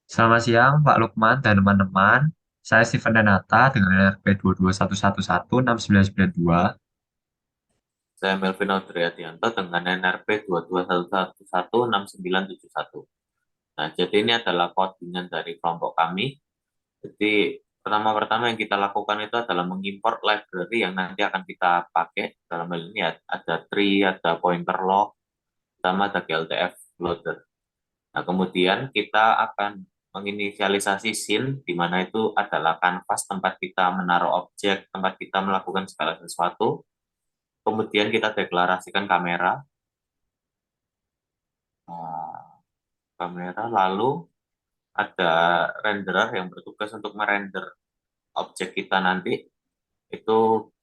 Selamat siang, Pak Lukman dan teman-teman. Saya Steven Renata dengan NRP 221116992. Saya Melvin Audriadianto dengan NRP 221116971. Nah, jadi ini adalah codingan dari kelompok kami. Jadi pertama-pertama yang kita lakukan itu adalah mengimport library yang nanti akan kita pakai. Dalam hal ini ada tree, ada pointer log, sama ada GLTF loader. Nah, kemudian kita akan menginisialisasi scene, di mana itu adalah kanvas tempat kita menaruh objek, tempat kita melakukan segala sesuatu. Kemudian kita deklarasikan kamera. Nah, kamera lalu ada renderer yang bertugas untuk merender objek kita nanti. Itu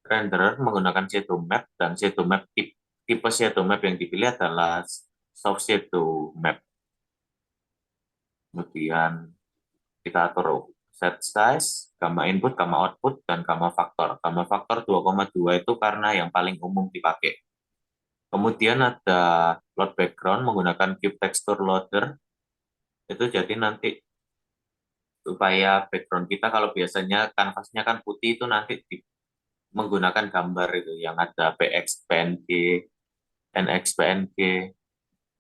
renderer menggunakan shadow map, dan shadow map tipe shadow map yang dipilih adalah soft shadow map. Kemudian kita atur set size, gamma input, gamma output, dan gamma faktor. Gamma faktor 2,2 itu karena yang paling umum dipakai. Kemudian ada load background menggunakan cube texture loader. Itu jadi nanti supaya background kita, kalau biasanya kanvasnya kan putih, itu nanti menggunakan gambar itu yang ada PX, PNG, NX, PNG.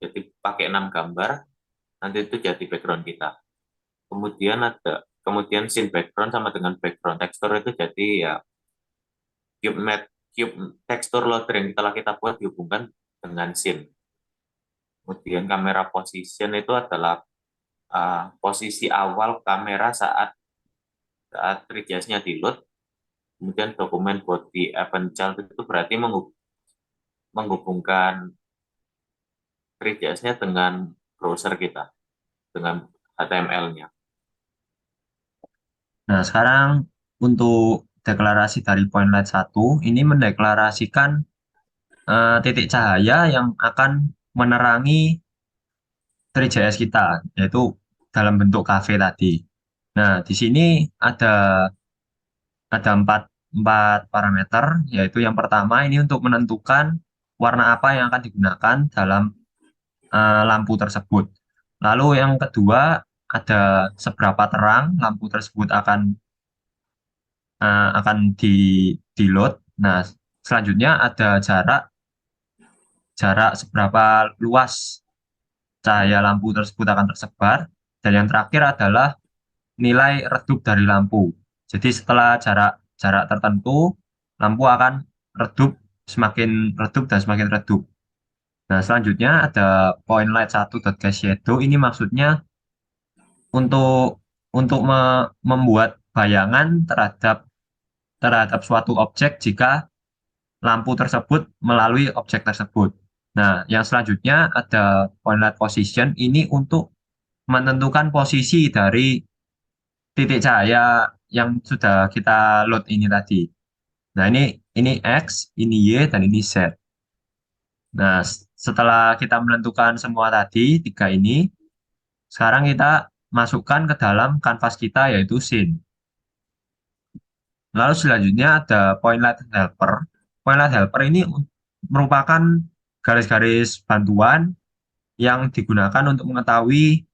Jadi pakai 6 gambar, nanti itu jadi background kita. Kemudian scene background sama dengan background texture itu jadi ya cube texture loader yang kita buat dihubungkan dengan scene. Kemudian kamera position itu adalah posisi awal kamera saat saat 3GS-nya di load. Kemudian dokumen body event child itu berarti menghubungkan 3GS-nya dengan browser kita, dengan HTML-nya. Nah, sekarang untuk deklarasi dari point light 1, ini mendeklarasikan titik cahaya yang akan menerangi 3JS kita, yaitu dalam bentuk cafe tadi. Nah, di sini ada ada empat parameter, yaitu yang pertama ini untuk menentukan warna apa yang akan digunakan dalam lampu tersebut. Lalu yang kedua ada seberapa terang lampu tersebut akan di load. Nah, selanjutnya ada jarak jarak seberapa luas cahaya lampu tersebut akan tersebar. Dan yang terakhir adalah nilai redup dari lampu. Jadi setelah jarak jarak tertentu, lampu akan redup, semakin redup dan semakin redup. Nah, selanjutnya ada point light 1.gas shadow. Ini maksudnya untuk membuat bayangan terhadap terhadap suatu objek jika lampu tersebut melalui objek tersebut. Nah, yang selanjutnya ada point light position. Ini untuk menentukan posisi dari titik cahaya yang sudah kita load ini tadi. Nah, ini X, ini Y, dan ini Z. Nah, setelah kita menentukan semua tadi, tiga ini, sekarang kita masukkan ke dalam kanvas kita, yaitu scene. Lalu selanjutnya ada point light helper. Point light helper ini merupakan garis-garis bantuan yang digunakan untuk mengetahui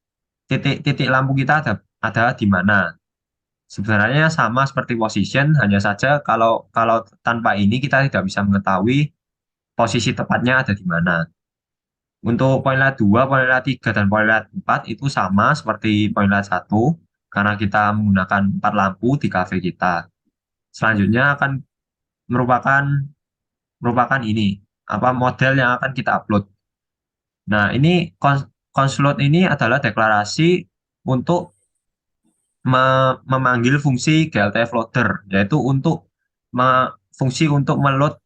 titik-titik lampu kita ada di mana. Sebenarnya sama seperti position, hanya saja kalau kalau tanpa ini kita tidak bisa mengetahui posisi tepatnya ada di mana. Untuk point light 2, point light 3, dan point light 4 itu sama seperti point light 1 karena kita menggunakan 4 lampu di cafe kita. Selanjutnya akan merupakan merupakan ini apa model yang akan kita upload. Nah, ini consload ini adalah deklarasi untuk memanggil fungsi GLTF loader, yaitu untuk fungsi untuk meload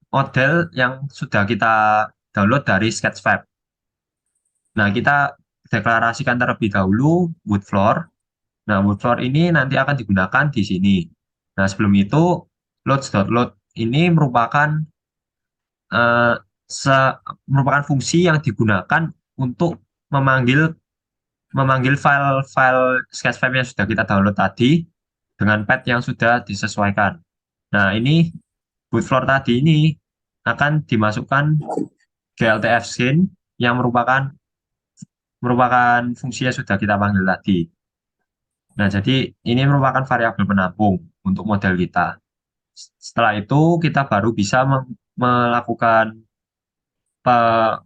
model yang sudah kita download dari Sketchfab. Nah, kita deklarasikan terlebih dahulu wood floor. Nah, wood floor ini nanti akan digunakan di sini. Nah, sebelum itu loads.load ini eh, se- merupakan fungsi yang digunakan untuk memanggil memanggil file-file Sketchfab yang sudah kita download tadi dengan path yang sudah disesuaikan. Nah, ini boot floor tadi ini akan dimasukkan GLTF scene yang merupakan merupakan fungsi yang sudah kita panggil tadi. Nah, jadi ini merupakan variabel penampung untuk model kita. Setelah itu kita baru bisa melakukan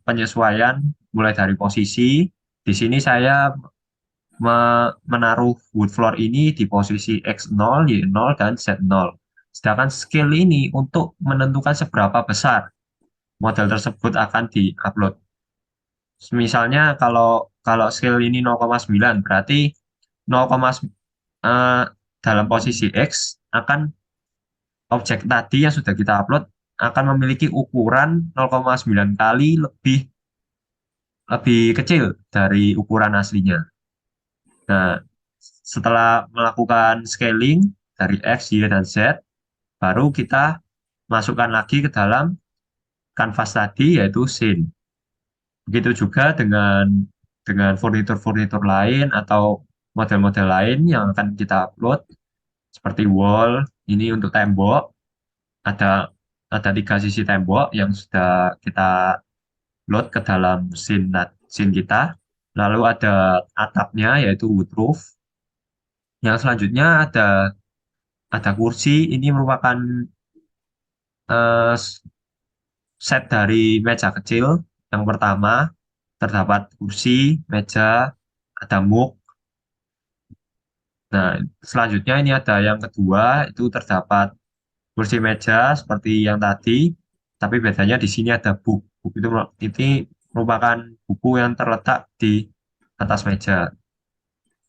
penyesuaian mulai dari posisi. Di sini saya menaruh wood floor ini di posisi X0, Y0, dan Z0. Sedangkan scale ini untuk menentukan seberapa besar model tersebut akan diupload. Misalnya kalau kalau scale ini 0,9 berarti 0, eh, dalam posisi X akan objek tadi yang sudah kita upload akan memiliki ukuran 0,9 kali lebih lebih kecil dari ukuran aslinya. Nah, setelah melakukan scaling dari X, Y, dan Z, baru kita masukkan lagi ke dalam kanvas tadi yaitu scene. Begitu juga dengan furnitur-furnitur lain atau model-model lain yang akan kita upload seperti wall ini untuk tembok ada ada tiga sisi tembok yang sudah kita load ke dalam scene kita. Lalu ada atapnya yaitu wood roof. Yang selanjutnya ada kursi. Ini merupakan eh, set dari meja kecil. Yang pertama terdapat kursi, meja, ada mug. Nah, selanjutnya ini ada yang kedua, itu terdapat kursi meja seperti yang tadi, tapi bedanya di sini ada book. Book itu ini merupakan buku yang terletak di atas meja.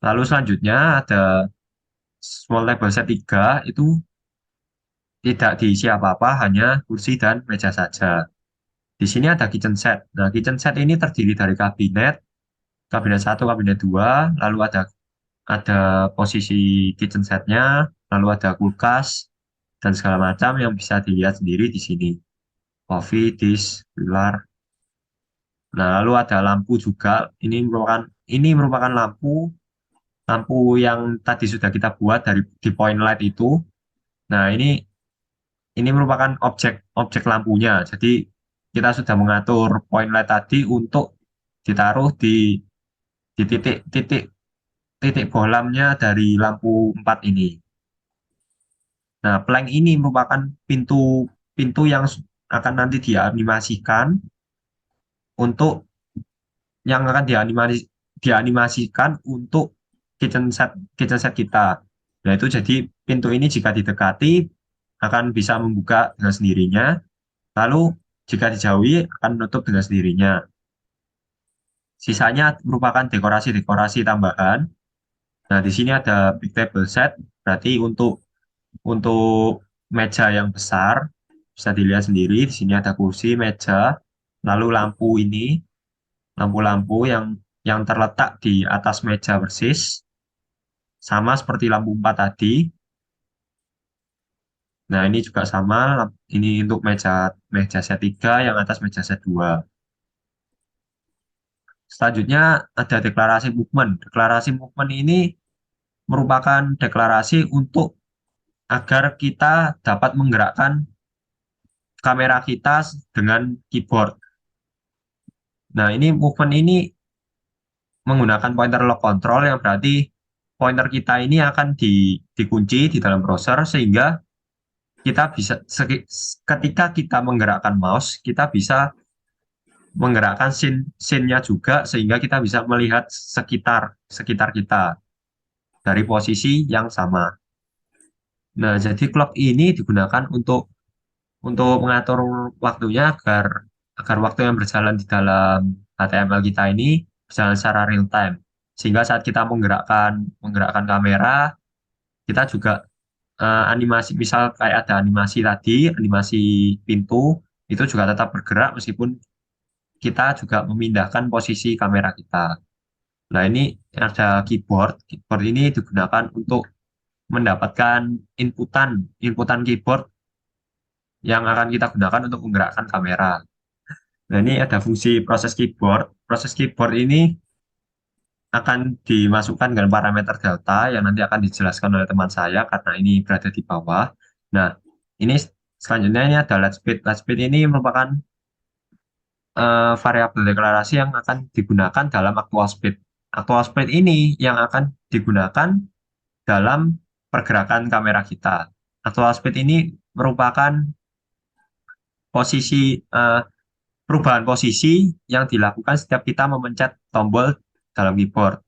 Lalu selanjutnya ada small table set 3, itu tidak diisi apa-apa, hanya kursi dan meja saja. Di sini ada kitchen set. Nah, kitchen set ini terdiri dari kabinet, kabinet satu, kabinet 2, lalu ada posisi kitchen setnya, lalu ada kulkas, dan segala macam yang bisa dilihat sendiri di sini. Coffee, dish, pilar. Nah, lalu ada lampu juga. Ini merupakan lampu lampu yang tadi sudah kita buat dari di point light itu. Nah, ini merupakan objek objek lampunya. Jadi kita sudah mengatur point light tadi untuk ditaruh di titik-titik titik bohlamnya dari lampu 4 ini. Nah, plank ini merupakan pintu pintu yang akan nanti dianimasikan untuk yang akan dianimasikan untuk kitchen set kita. Nah, itu jadi pintu ini jika didekati akan bisa membuka dengan sendirinya, lalu jika dijauhi akan menutup dengan sendirinya. Sisanya merupakan dekorasi-dekorasi tambahan. Nah, di sini ada big table set, berarti untuk meja yang besar bisa dilihat sendiri. Di sini ada kursi, meja, lalu lampu-lampu yang terletak di atas meja persis, sama seperti lampu 4 tadi. Nah, ini juga sama, ini untuk meja meja set 3, yang atas meja set 2. Selanjutnya ada deklarasi movement. Deklarasi movement ini merupakan deklarasi untuk agar kita dapat menggerakkan kamera kita dengan keyboard. Nah, ini movement ini menggunakan pointer lock control yang berarti pointer kita ini akan dikunci di dalam browser sehingga kita bisa ketika kita menggerakkan mouse kita bisa menggerakkan scene-nya juga sehingga kita bisa melihat sekitar sekitar kita dari posisi yang sama. Nah, jadi clock ini digunakan untuk mengatur waktunya agar agar waktu yang berjalan di dalam HTML kita ini berjalan secara real time. Sehingga saat kita menggerakkan kamera, kita juga animasi misal kayak ada animasi tadi, animasi pintu itu juga tetap bergerak meskipun kita juga memindahkan posisi kamera kita. Nah, ini ada keyboard. Keyboard ini digunakan untuk mendapatkan inputan inputan keyboard yang akan kita gunakan untuk menggerakkan kamera. Nah, ini ada fungsi proses keyboard. Proses keyboard ini akan dimasukkan dengan parameter delta yang nanti akan dijelaskan oleh teman saya karena ini berada di bawah. Nah, ini selanjutnya ini ada light speed. Light speed ini merupakan variabel deklarasi yang akan digunakan dalam actual speed. Actual speed ini yang akan digunakan dalam pergerakan kamera kita. Actual speed ini merupakan posisi perubahan posisi yang dilakukan setiap kita memencet tombol dalam keyboard.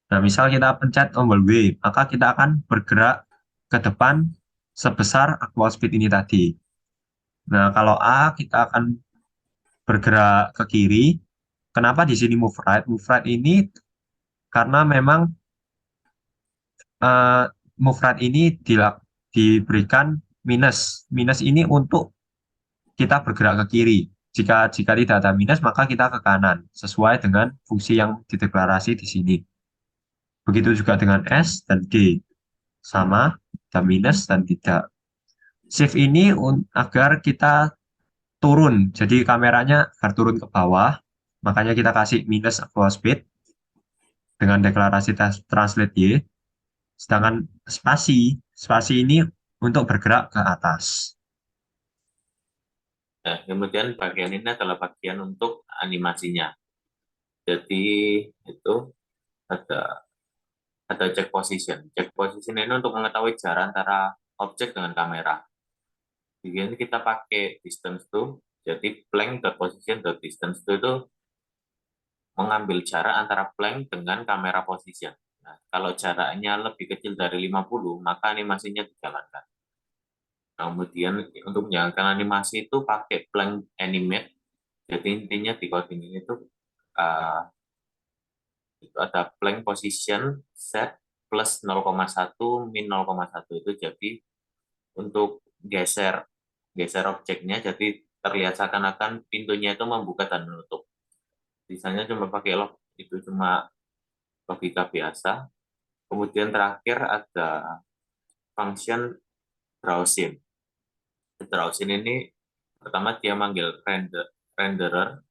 Nah, misal kita pencet tombol W, maka kita akan bergerak ke depan sebesar actual speed ini tadi. Nah, kalau A, kita akan bergerak ke kiri. Kenapa di sini move right? Move right ini karena memang eh, move right ini diberikan minus. Minus ini untuk kita bergerak ke kiri. Jika jika tidak ada minus, maka kita ke kanan, sesuai dengan fungsi yang dideklarasi di sini. Begitu juga dengan S dan G. Sama, ada minus dan tidak. Shift ini agar kita turun. Jadi kameranya agar turun ke bawah. Makanya kita kasih minus actual speed dengan deklarasi translate Y. Sedangkan spasi ini untuk bergerak ke atas. Nah, kemudian bagian ini adalah bagian untuk animasinya. Jadi itu ada check position. Check position ini untuk mengetahui jarak antara objek dengan kamera. Di sini kita pakai distance to. Jadi blank dot position dot distance to itu mengambil jarak antara blank dengan kamera position. Nah, kalau jaraknya lebih kecil dari 50, maka animasinya dijalankan. Nah, kemudian untuk menjalankan animasi itu pakai blank animate. Jadi intinya di coding ini uh, itu ada blank position set plus 0,1 min 0,1 itu jadi untuk geser geser objeknya jadi terlihat seakan-akan pintunya itu membuka dan menutup. Misalnya cuma pakai log itu cuma logika biasa. Kemudian terakhir ada function browsing. Browsing ini pertama dia manggil renderer,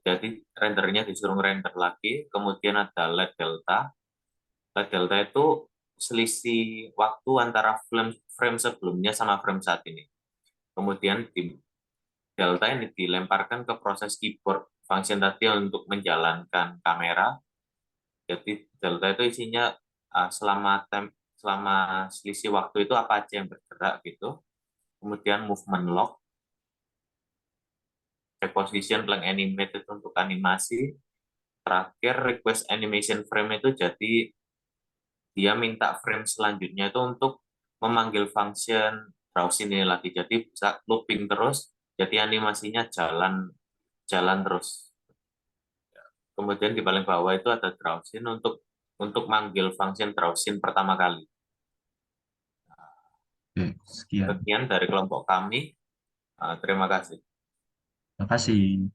jadi rendernya disuruh render lagi. Kemudian ada let delta. Let delta itu selisih waktu antara frame sebelumnya sama frame saat ini. Kemudian di delta ini dilemparkan ke proses keyboard function tadi untuk menjalankan kamera. Jadi delta itu isinya selama selisih waktu itu apa aja yang bergerak gitu. Kemudian movement log, check position, blank animate itu untuk animasi. Terakhir request animation frame itu jadi dia minta frame selanjutnya itu untuk memanggil function browsing ini lagi. Jadi bisa looping terus, jadi animasinya jalan jalan terus. Kemudian di paling bawah itu ada browsing untuk manggil function browsing pertama kali. Oke, sekian. Sekian dari kelompok kami. Terima kasih. Terima kasih.